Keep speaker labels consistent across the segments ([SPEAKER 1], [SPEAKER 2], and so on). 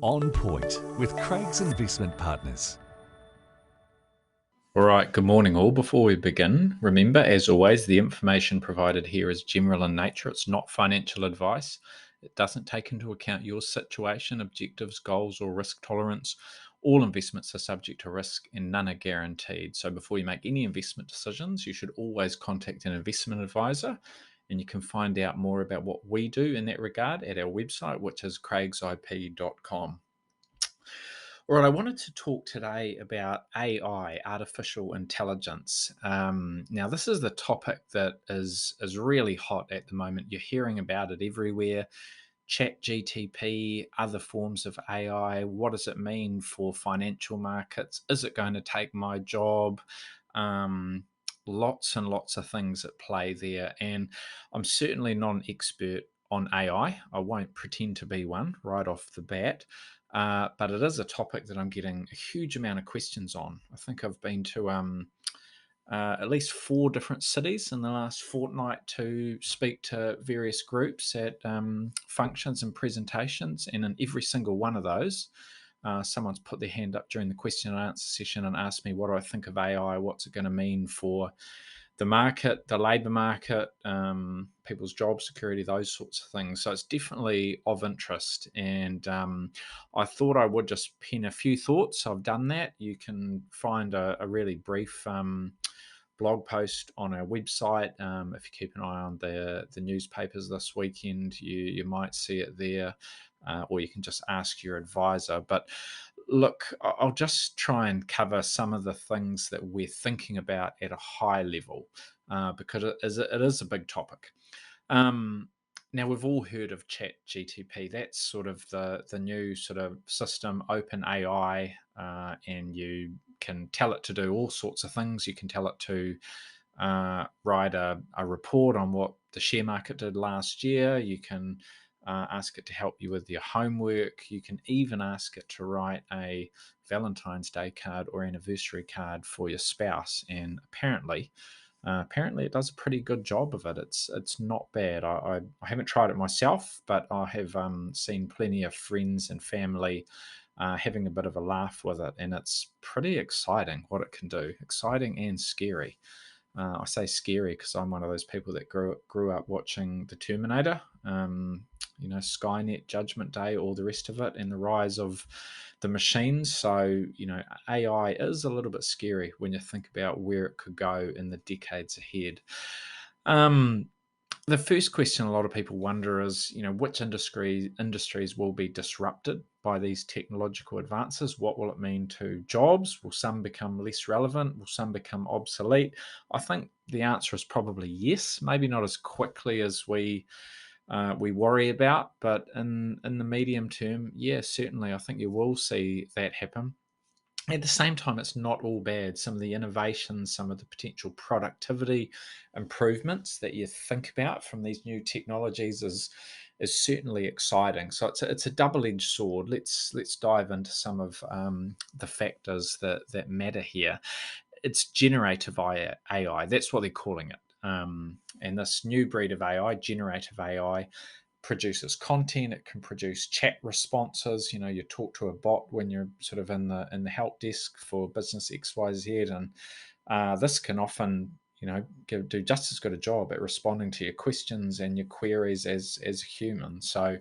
[SPEAKER 1] On Point with Craig's Investment Partners.
[SPEAKER 2] All right, good morning, all. Before we begin, remember, as always, the information provided here is general in nature. It's not financial advice. It doesn't take into account your situation, objectives, goals, or risk tolerance. All investments are subject to risk and none are guaranteed. So before you make any investment decisions, you should always contact an investment advisor. And you can find out more about what we do in that regard at our website, which is craigsip.com. All right, I wanted to talk today about AI, artificial intelligence. Now, this is the topic that is really hot at the moment. You're hearing about it everywhere. Chat GTP, other forms of AI. What does it mean for financial markets? Is it going to take my job? Lots and lots of things at play there. And I'm certainly not an expert on AI. I won't pretend to be one right off the bat. But it is a topic that I'm getting a huge amount of questions on. I think I've been to at least 4 different cities in the last fortnight to speak to various groups at functions and presentations. And in every single one of those, someone's put their hand up during the question and answer session and asked me, what do I think of AI? What's it going to mean for the market, the labour market, people's job security, those sorts of things. So it's definitely of interest. And I thought I would just pen a few thoughts. I've done that. You can find a really brief blog post on our website. If you keep an eye on the newspapers this weekend, you might see it there, or you can just ask your advisor. But look, I'll just try and cover some of the things that we're thinking about at a high level, because it is a big topic. Now, we've all heard of Chat GTP. That's sort of the new sort of system, open AI, and you can tell it to do all sorts of things. You can tell it to write a report on what the share market did last year. You can ask it to help you with your homework. You can even ask it to write a Valentine's Day card or anniversary card for your spouse. And apparently it does a pretty good job of it. It's not bad. I haven't tried it myself, but I have seen plenty of friends and family having a bit of a laugh with it, and it's pretty exciting what it can do. Exciting and scary. I say scary because I'm one of those people that grew up watching The Terminator, Skynet, Judgment Day, all the rest of it, and the rise of the machines. So, AI is a little bit scary when you think about where it could go in the decades ahead. The first question a lot of people wonder is, which industries will be disrupted by these technological advances? What will it mean to jobs? Will some become less relevant? Will some become obsolete? I think the answer is probably yes. Maybe not as quickly as we worry about, but in the medium term, yeah, certainly, I think you will see that happen. At the same time, it's not all bad. Some of the innovations, some of the potential productivity improvements that you think about from these new technologies is certainly exciting. So it's a double-edged sword. Let's dive into some of the factors that matter here. It's generative AI. That's what they're calling it. And this new breed of AI, generative AI, produces content. It can produce chat responses. You talk to a bot when you're sort of in the help desk for business XYZ, and this can often do just as good a job at responding to your questions and your queries as a human. So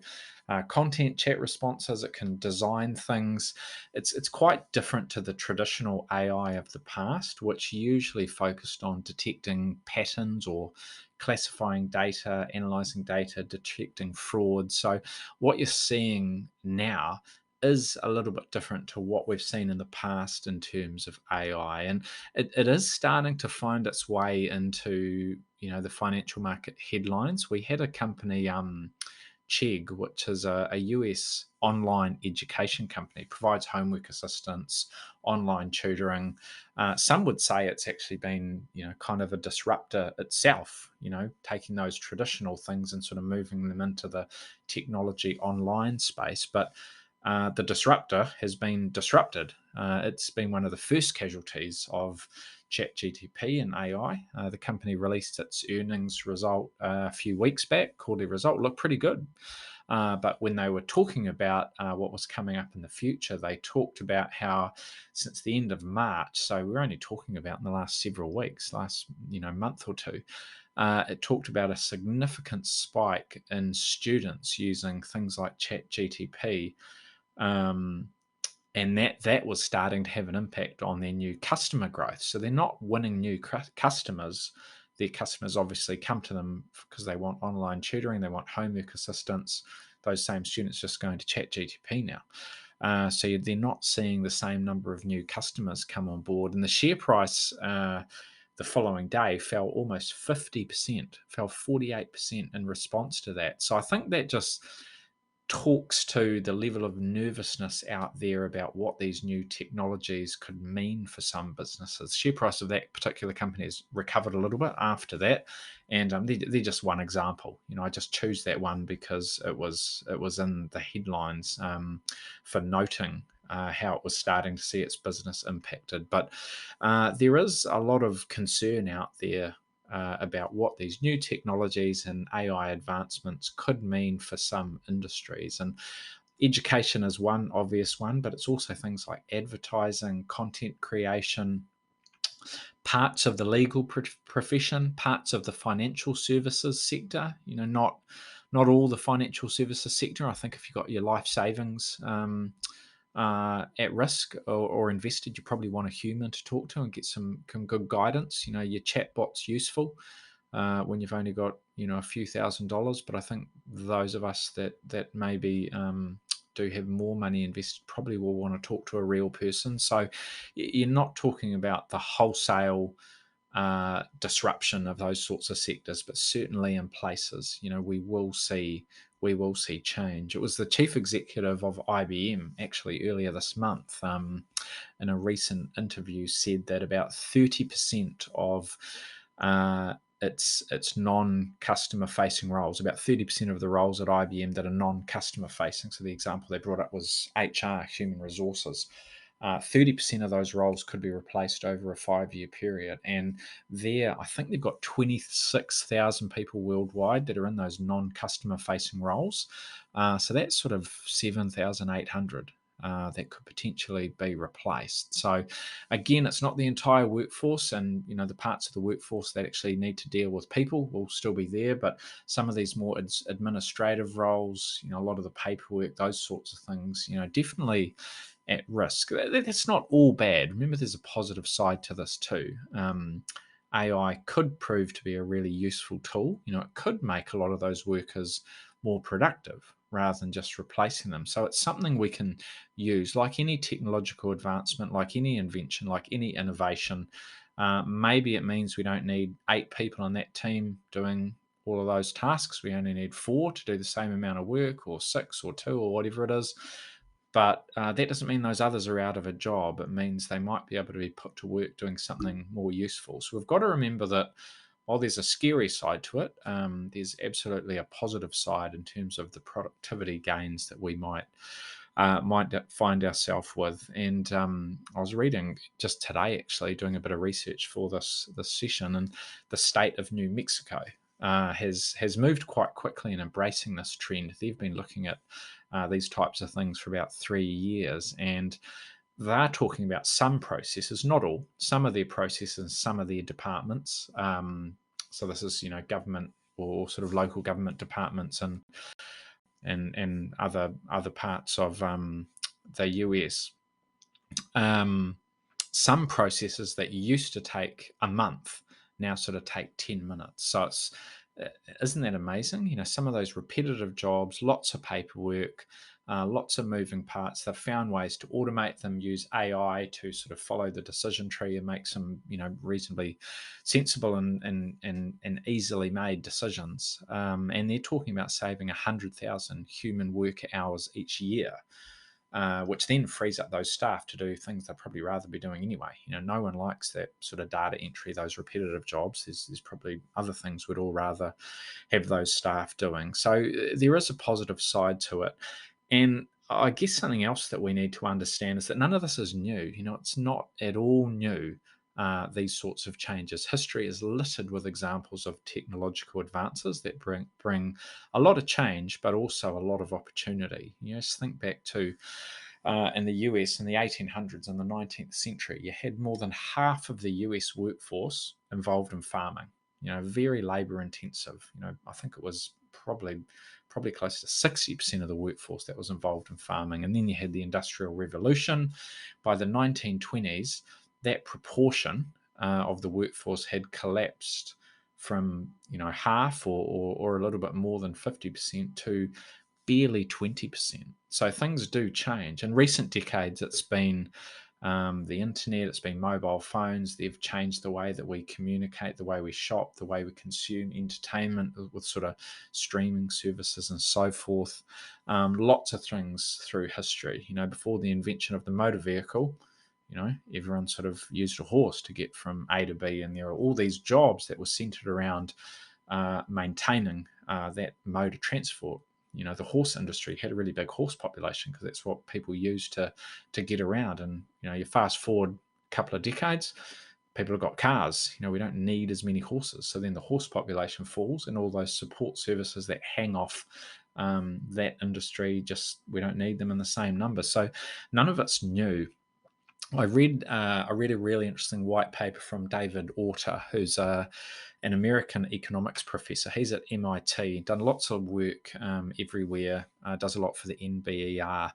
[SPEAKER 2] content, chat responses, it can design things. It's quite different to the traditional AI of the past, which usually focused on detecting patterns or classifying data, analyzing data, detecting fraud. So what you're seeing now is a little bit different to what we've seen in the past in terms of AI. And it is starting to find its way into, the financial market headlines. We had a company, Chegg, which is a US online education company, provides homework assistance, online tutoring. Some would say it's actually been, kind of a disruptor itself, taking those traditional things and sort of moving them into the technology online space. But the disruptor has been disrupted. It's been one of the first casualties of ChatGTP and AI. The company released its earnings result a few weeks back. Quarterly result looked pretty good. But when they were talking about what was coming up in the future, they talked about how since the end of March, so we're only talking about in the last several weeks, last month or two, it talked about a significant spike in students using things like ChatGTP, um, and that was starting to have an impact on their new customer growth. So they're not winning new customers. Their customers obviously come to them because they want online tutoring, they want homework assistance. Those same students just going to ChatGTP now. So they're not seeing the same number of new customers come on board. And the share price the following day fell almost 50%, fell 48% in response to that. So I think that just talks to the level of nervousness out there about what these new technologies could mean for some businesses. Share price of that particular company has recovered a little bit after that, and they're just one example. I just choose that one because it was in the headlines for noting how it was starting to see its business impacted. But there is a lot of concern out there about what these new technologies and AI advancements could mean for some industries. And education is one obvious one, but it's also things like advertising, content creation, parts of the legal profession, parts of the financial services sector. Not all the financial services sector. I think if you've got your life savings at risk or invested, you probably want a human to talk to and get some good guidance. Your chatbot's useful when you've only got a few $1,000s, but I think those of us that maybe do have more money invested probably will want to talk to a real person. So you're not talking about the wholesale disruption of those sorts of sectors, but certainly in places, we will see change. It was the chief executive of IBM actually earlier this month, in a recent interview, said that about 30% of its non-customer facing roles, about 30% of the roles at IBM that are non-customer facing. So the example they brought up was HR, human resources. 30% of those roles could be replaced over a 5-year period. And I think they've got 26,000 people worldwide that are in those non-customer facing roles. So that's sort of 7,800 that could potentially be replaced. So again, it's not the entire workforce, and the parts of the workforce that actually need to deal with people will still be there, but some of these more administrative roles, a lot of the paperwork, those sorts of things, definitely at risk. That's not all bad. Remember, there's a positive side to this too. AI could prove to be a really useful tool. It could make a lot of those workers more productive rather than just replacing them. So it's something we can use, like any technological advancement, like any invention, like any innovation. Maybe it means we don't need 8 people on that team doing all of those tasks. We only need 4 to do the same amount of work, or 6 or 2 or whatever it is. But that doesn't mean those others are out of a job. It means they might be able to be put to work doing something more useful. So we've got to remember that while there's a scary side to it, there's absolutely a positive side in terms of the productivity gains that we might find ourselves with. And I was reading just today, actually, doing a bit of research for this session, and the state of New Mexico has moved quite quickly in embracing this trend. They've been looking at these types of things for about 3 years, and they're talking about some processes, not all, some of their processes, some of their departments. So this is, government or sort of local government departments and other parts of the US. Some processes that used to take a month now sort of take 10 minutes. So isn't that amazing? Some of those repetitive jobs, lots of paperwork, lots of moving parts. They've found ways to automate them, use AI to sort of follow the decision tree and make some, reasonably sensible and easily made decisions. And they're talking about saving 100,000 human worker hours each year. Which then frees up those staff to do things they'd probably rather be doing anyway. No one likes that sort of data entry, those repetitive jobs. There's probably other things we'd all rather have those staff doing. So there is a positive side to it. And I guess something else that we need to understand is that none of this is new. It's not at all new these sorts of changes. History is littered with examples of technological advances that bring a lot of change, but also a lot of opportunity. Just think back to in the US in the 1800s and the 19th century, you had more than half of the US workforce involved in farming. Very labor intensive. I think it was probably close to 60% of the workforce that was involved in farming. And then you had the Industrial Revolution. By the 1920s, that proportion of the workforce had collapsed from half or a little bit more than 50% to barely 20%. So things do change. In recent decades, it's been the internet, it's been mobile phones. They've changed the way that we communicate, the way we shop, the way we consume entertainment with sort of streaming services and so forth. Lots of things through history. Before the invention of the motor vehicle, everyone sort of used a horse to get from A to B, and there are all these jobs that were centered around maintaining that mode of transport. The horse industry had a really big horse population because that's what people used to get around. And you fast forward a couple of decades, people have got cars. We don't need as many horses, so then the horse population falls, and all those support services that hang off that industry, just we don't need them in the same number. So none of it's new. I read a really interesting white paper from David Autor, who's an American economics professor. He's at MIT, done lots of work everywhere, does a lot for the NBER,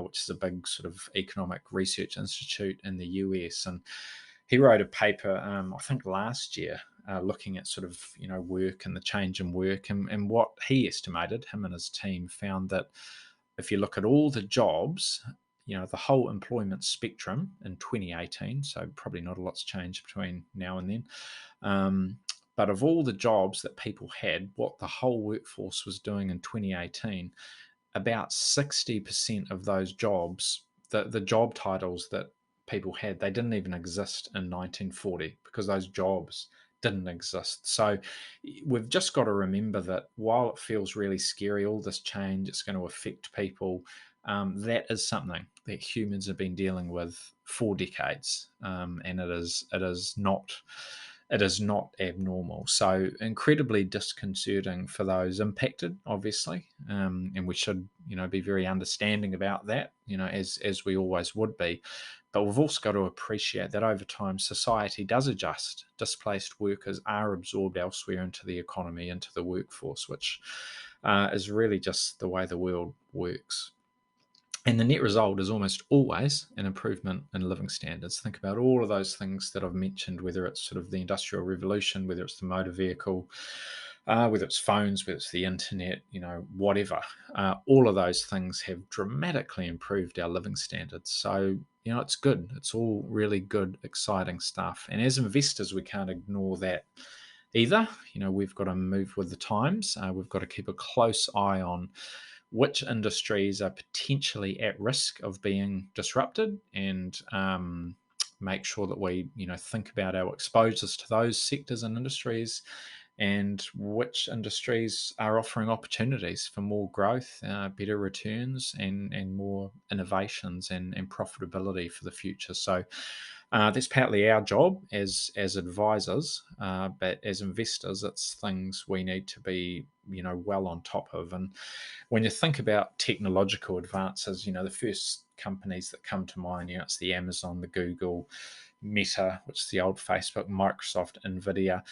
[SPEAKER 2] which is a big sort of economic research institute in the US. And he wrote a paper, I think last year, looking at sort of work and the change in work, and what he estimated, him and his team found that if you look at all the jobs, the whole employment spectrum in 2018, so probably not a lot's changed between now and then, but of all the jobs that people had, what the whole workforce was doing in 2018, about 60% of those jobs, the job titles that people had, they didn't even exist in 1940 because those jobs didn't exist. So we've just got to remember that while it feels really scary, all this change, it's going to affect people. That is something that humans have been dealing with for decades, and it is not abnormal. So incredibly disconcerting for those impacted, obviously, and we should be very understanding about that, as we always would be. But we've also got to appreciate that over time, society does adjust. Displaced workers are absorbed elsewhere into the economy, into the workforce, which is really just the way the world works. And the net result is almost always an improvement in living standards. Think about all of those things that I've mentioned, whether it's sort of the Industrial Revolution, whether it's the motor vehicle, whether it's phones, whether it's the internet, whatever. All of those things have dramatically improved our living standards. So, it's good. It's all really good, exciting stuff. And as investors, we can't ignore that either. We've got to move with the times. We've got to keep a close eye on which industries are potentially at risk of being disrupted, and make sure that we think about our exposures to those sectors and industries, and which industries are offering opportunities for more growth, better returns, and more innovations and profitability for the future. So that's partly our job as advisors, but as investors, it's things we need to be well on top of. And when you think about technological advances, the first companies that come to mind, it's the Amazon, the Google, Meta, which is the old Facebook, Microsoft, Nvidia.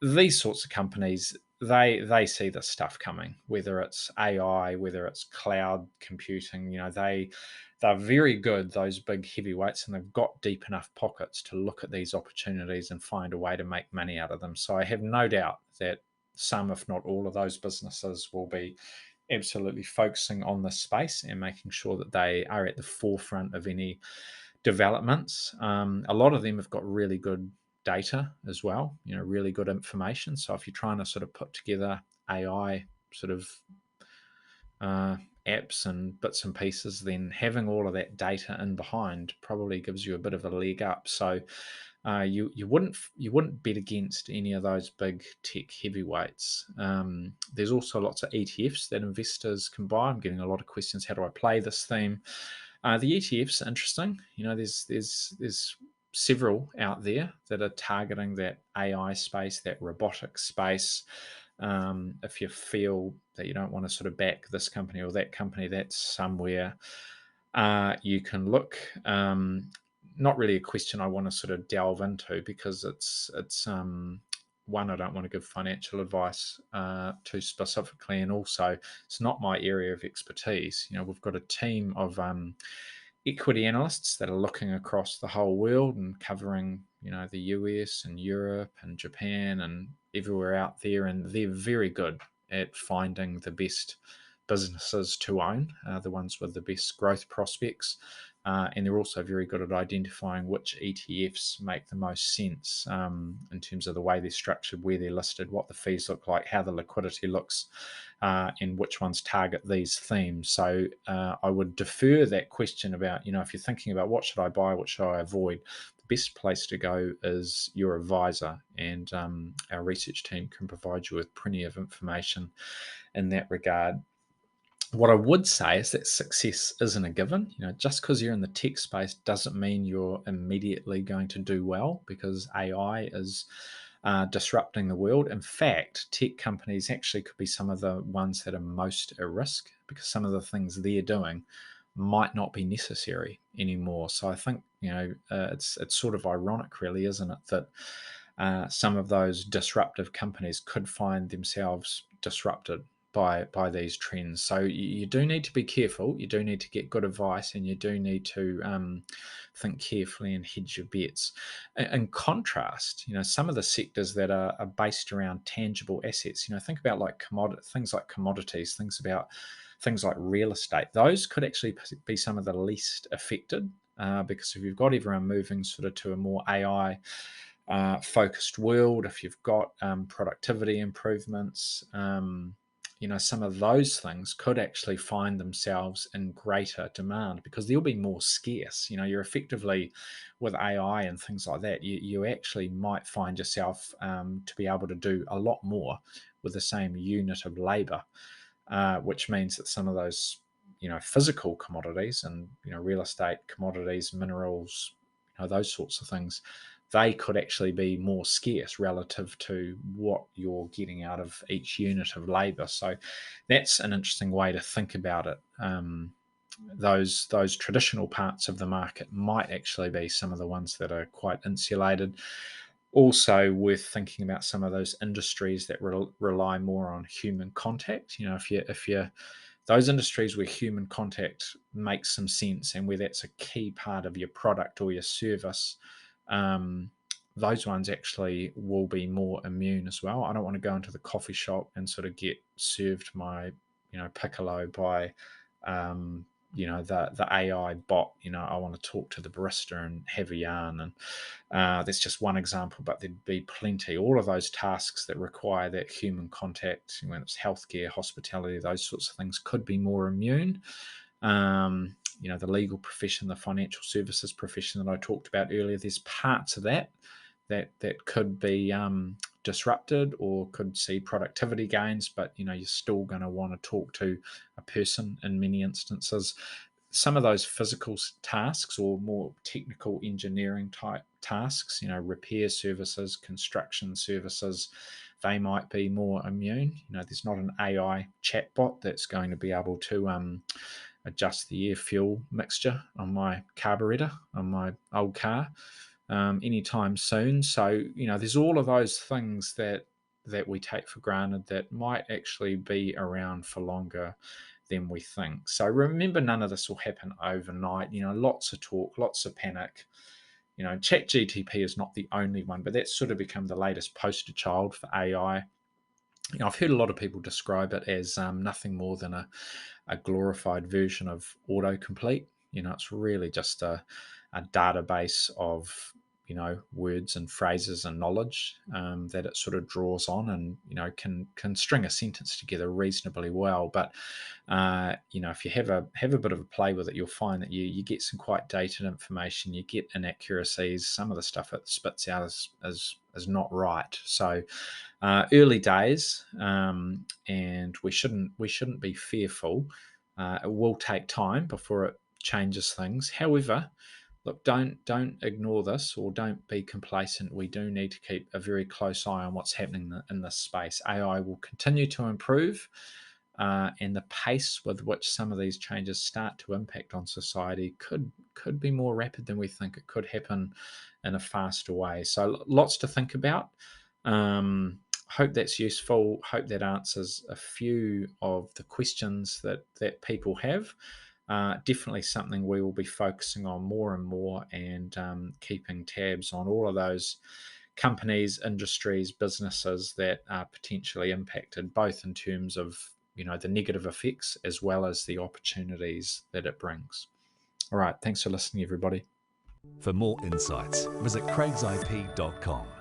[SPEAKER 2] These sorts of companies, they see this stuff coming, whether it's AI, whether it's cloud computing. They're very good, those big heavyweights, and they've got deep enough pockets to look at these opportunities and find a way to make money out of them. So I have no doubt that some, if not all, of those businesses will be absolutely focusing on this space and making sure that they are at the forefront of any developments. A lot of them have got really good data as well, really good information. So if you're trying to sort of put together AI sort of apps and bits and pieces, then having all of that data in behind probably gives you a bit of a leg up. So you wouldn't bet against any of those big tech heavyweights. There's also lots of ETFs that investors can buy. I'm getting a lot of questions. How do I play this theme? The ETFs are interesting. There's several out there that are targeting that AI space, that robotic space. If you feel that you don't want to sort of back this company or that company, that's somewhere you can look. Not really a question I want to sort of delve into because it's one, I don't want to give financial advice too specifically, and also it's not my area of expertise. We've got a team of equity analysts that are looking across the whole world and covering, the US and Europe and Japan and everywhere out there, and they're very good at finding the best businesses to own, the ones with the best growth prospects. And they're also very good at identifying which ETFs make the most sense in terms of the way they're structured, where they're listed, what the fees look like, how the liquidity looks, and which ones target these themes. So I would defer that question about, if you're thinking about what should I buy, what should I avoid, the best place to go is your advisor, and our research team can provide you with plenty of information in that regard. What I would say is that success isn't a given. Just because you're in the tech space doesn't mean you're immediately going to do well, because AI is disrupting the world. In fact, tech companies actually could be some of the ones that are most at risk, because some of the things they're doing might not be necessary anymore. So I think it's sort of ironic, really, isn't it, that some of those disruptive companies could find themselves disrupted by these trends. So you do need to be careful. You do need to get good advice, and you do need to think carefully and hedge your bets. In contrast, some of the sectors that are based around tangible assets. Think about things like commodities, things like real estate. Those could actually be some of the least affected, because if you've got everyone moving sort of to a more AI focused world, if you've got productivity improvements, some of those things could actually find themselves in greater demand because they'll be more scarce. You're effectively, with AI and things like that, you actually might find yourself to be able to do a lot more with the same unit of labor, which means that some of those, physical commodities and, real estate commodities, minerals, those sorts of things, they could actually be more scarce relative to what you're getting out of each unit of labor. So that's an interesting way to think about it. Those traditional parts of the market might actually be some of the ones that are quite insulated. Also worth thinking about some of those industries that rely more on human contact. If you those industries where human contact makes some sense and where that's a key part of your product or your service, um, those ones actually will be more immune as well. I don't want to go into the coffee shop and sort of get served my, piccolo by, the AI bot. I want to talk to the barista and have a yarn, and that's just one example, but there'd be plenty. All of those tasks that require that human contact, when it's healthcare, hospitality, those sorts of things, could be more immune. The legal profession, the financial services profession that I talked about earlier, there's parts of that could be disrupted or could see productivity gains, but you're still going to want to talk to a person in many instances. Some of those physical tasks or more technical engineering type tasks, repair services, construction services, they might be more immune. There's not an AI chatbot that's going to be able to adjust the air fuel mixture on my carburetor on my old car anytime soon. So there's all of those things that we take for granted that might actually be around for longer than we think. So remember, none of this will happen overnight. Lots of talk, lots of panic. ChatGTP is not the only one, but that's sort of become the latest poster child for AI. I've heard a lot of people describe it as nothing more than a glorified version of autocomplete. It's really just a database of words and phrases and knowledge that it sort of draws on, and can string a sentence together reasonably well. But if you have a bit of a play with it, you'll find that you get some quite dated information. You get inaccuracies. Some of the stuff it spits out is not right. So early days, and we shouldn't be fearful. It will take time before it changes things. However, look, don't ignore this or don't be complacent. We do need to keep a very close eye on what's happening in this space. AI will continue to improve, and the pace with which some of these changes start to impact on society could be more rapid than we think. It could happen in a faster way. So lots to think about. Hope that's useful. Hope that answers a few of the questions that people have. Definitely something we will be focusing on more and more, and keeping tabs on all of those companies, industries, businesses that are potentially impacted, both in terms of the negative effects as well as the opportunities that it brings. All right, thanks for listening, everybody.
[SPEAKER 1] For more insights, visit craigsip.com.